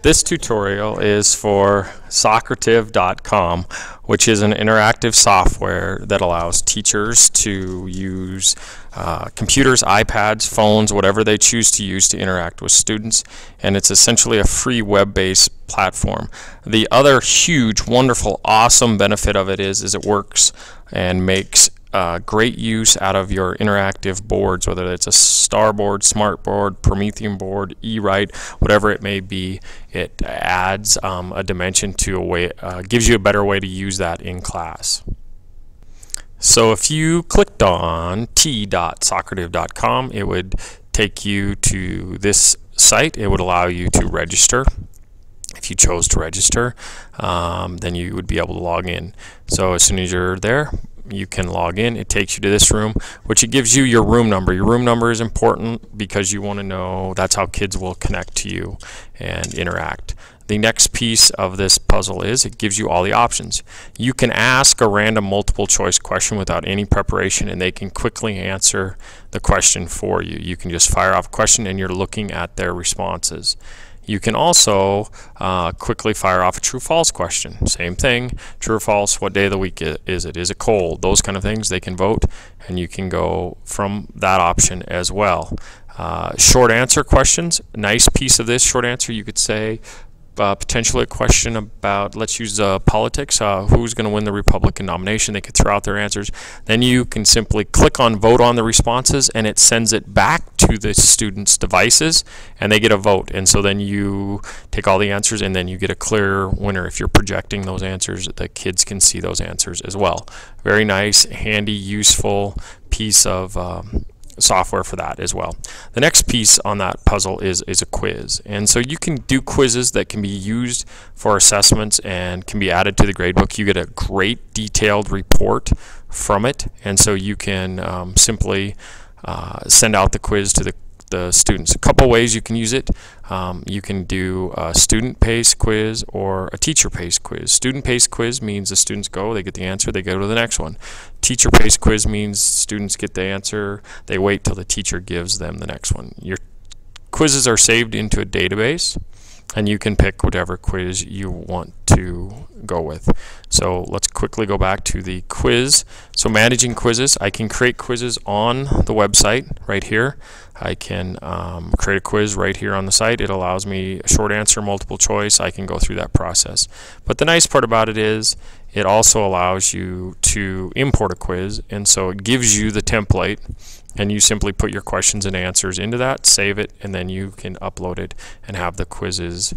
This tutorial is for Socrative.com, which is an interactive software that allows teachers to use computers, iPads, phones, whatever they choose to use to interact with students, and it's essentially a free web-based platform. The other huge, wonderful, awesome benefit of it is it works and makes great use out of your interactive boards, whether it's a star board, smart board, Promethean board, eWrite, whatever it may be. It adds a dimension to a way, gives you a better way to use that in class. So if you clicked on t.socrative.com, it would take you to this site. It would allow you to register. If you chose to register, then you would be able to log in. So as soon as you're there, you can log in. It takes you to this room, which it gives you your room number. Your room number is important because you want to know, that's how kids will connect to you and interact. The next piece of this puzzle is it gives you all the options. You can ask a random multiple choice question without any preparation, and they can quickly answer the question for you. You can just fire off a question and you're looking at their responses. You can also quickly fire off a true-false question. Same thing, true or false, what day of the week is it? Is it cold? Those kind of things, they can vote, and you can go from that option as well. Short answer questions, nice piece of this short answer, you could say potentially a question about, let's use politics, who's going to win the Republican nomination. They could throw out their answers. Then you can simply click on vote on the responses, and it sends it back to the students' devices, and they get a vote. And so then you take all the answers, and then you get a clear winner. If you're projecting those answers, the kids can see those answers as well. Very nice, handy, useful piece of software for that as well. The next piece on that puzzle is a quiz, and so you can do quizzes that can be used for assessments and can be added to the gradebook. You get a great detailed report from it, and so you can simply send out the quiz to the students. A couple ways you can use it. You can do a student-paced quiz or a teacher-paced quiz. Student-paced quiz means the students go, they get the answer, they go to the next one. Teacher-paced quiz means students get the answer, they wait till the teacher gives them the next one. Your quizzes are saved into a database, and you can pick whatever quiz you want to go with. So let's quickly go back to the quiz. So managing quizzes, I can create quizzes on the website right here. I can create a quiz right here on the site. It allows me a short answer, multiple choice. I can go through that process. But the nice part about it is it also allows you to import a quiz, and so it gives you the template, and you simply put your questions and answers into that, save it, and then you can upload it and have the quizzes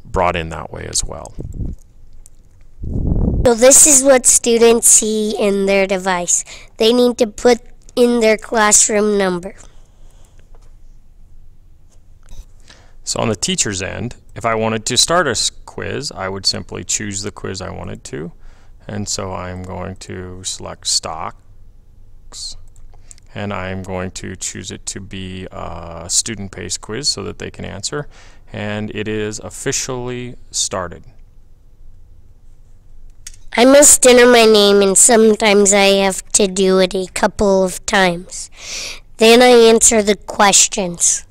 brought in that way as well. So this is what students see in their device. They need to put in their classroom number. So on the teacher's end, if I wanted to start a quiz, I would simply choose the quiz I wanted to. And so I'm going to select stocks, and I'm going to choose it to be a student-paced quiz so that they can answer. And it is officially started. I must enter my name, and sometimes I have to do it a couple of times. Then I answer the questions.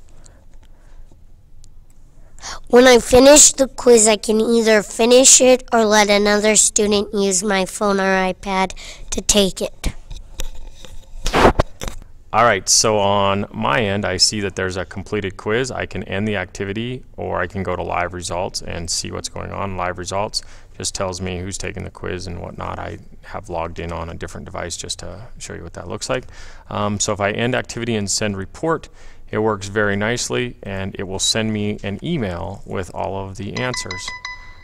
When I finish the quiz, I can either finish it or let another student use my phone or iPad to take it. Alright, so on my end, I see that there's a completed quiz. I can end the activity, or I can go to live results and see what's going on. Live results just tells me who's taking the quiz and whatnot. I have logged in on a different device just to show you what that looks like. So if I end activity and send report, it works very nicely, and it will send me an email with all of the answers.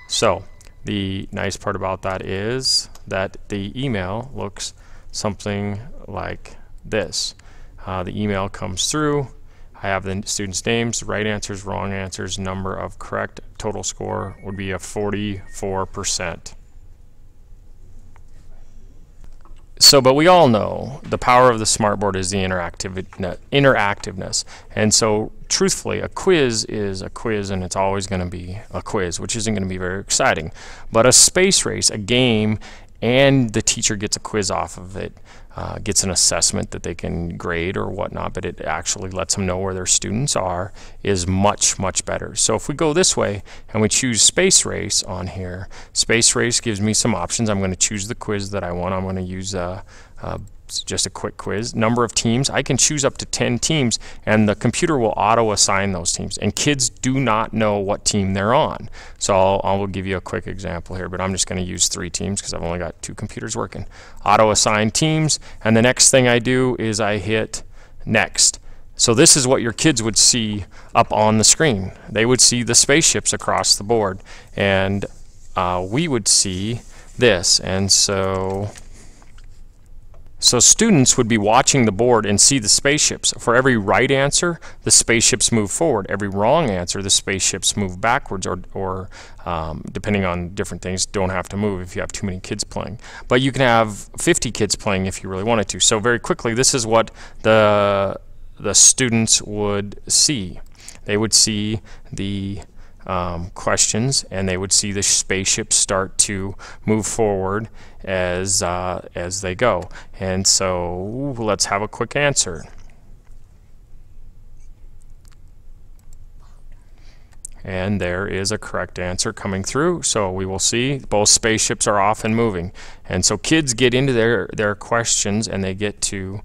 So the nice part about that is that the email looks something like this. The email comes through. I have the students' names, right answers, wrong answers, number of correct. Total score would be a 44%. So, but we all know the power of the smartboard is the interactiveness. And so, truthfully, a quiz is a quiz, and it's always going to be a quiz, which isn't going to be very exciting. But a space race, a game, and the teacher gets a quiz off of it, gets an assessment that they can grade or whatnot, but it actually lets them know where their students are, is much, much better. So if we go this way and we choose Space Race on here, Space Race gives me some options. I'm going to choose the quiz that I want. I'm going to use just a quick quiz. Number of teams, I can choose up to 10 teams, and the computer will auto assign those teams, and kids do not know what team they're on. So I'll give you a quick example here, but I'm just going to use 3 teams because I've only got 2 computers working. Auto assign teams, and the next thing I do is I hit next. So this is what your kids would see up on the screen. They would see the spaceships across the board, and we would see this. And so students would be watching the board and see the spaceships. For every right answer, the spaceships move forward. Every wrong answer, the spaceships move backwards, or depending on different things, don't have to move if you have too many kids playing. But you can have 50 kids playing if you really wanted to. So very quickly, this is what the students would see. They would see the questions, and they would see the spaceships start to move forward as they go. And so let's have a quick answer. And there is a correct answer coming through. So we will see both spaceships are off and moving. And so kids get into their questions, and they get to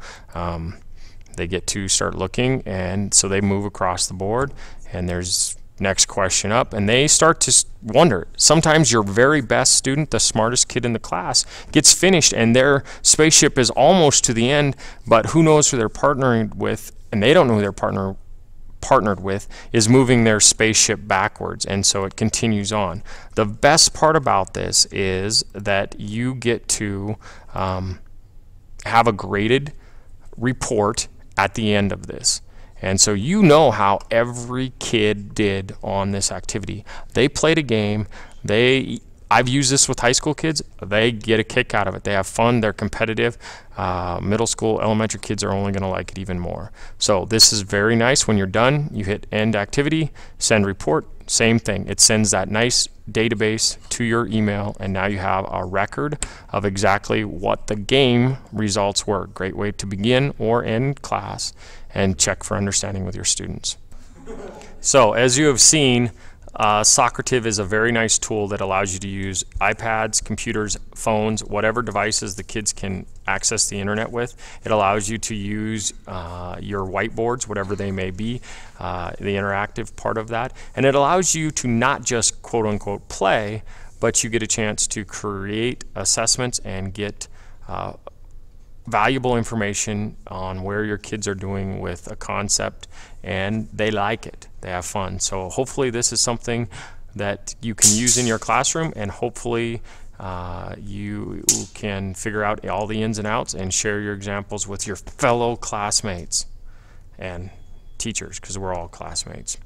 start looking, and so they move across the board, and there's next question up, and they start to wonder. Sometimes your very best student, the smartest kid in the class, gets finished and their spaceship is almost to the end, but who knows who they're partnering with, and they don't know who they're partnered with, is moving their spaceship backwards, and so it continues on. The best part about this is that you get to have a graded report at the end of this. And so you know how every kid did on this activity. They played a game. I've used this with high school kids. They get a kick out of it. They have fun. They're competitive. Middle school, elementary kids are only going to like it even more. So this is very nice. When you're done, you hit end activity, send report, same thing. It sends that nice database to your email, and now you have a record of exactly what the game results were. Great way to begin or end class and check for understanding with your students. So as you have seen, Socrative is a very nice tool that allows you to use iPads, computers, phones, whatever devices the kids can access the internet with. It allows you to use your whiteboards, whatever they may be, the interactive part of that. And it allows you to not just quote-unquote play, but you get a chance to create assessments and get valuable information on where your kids are doing with a concept, and they like it. They have fun. So hopefully this is something that you can use in your classroom, and hopefully you can figure out all the ins and outs and share your examples with your fellow classmates and teachers, because we're all classmates.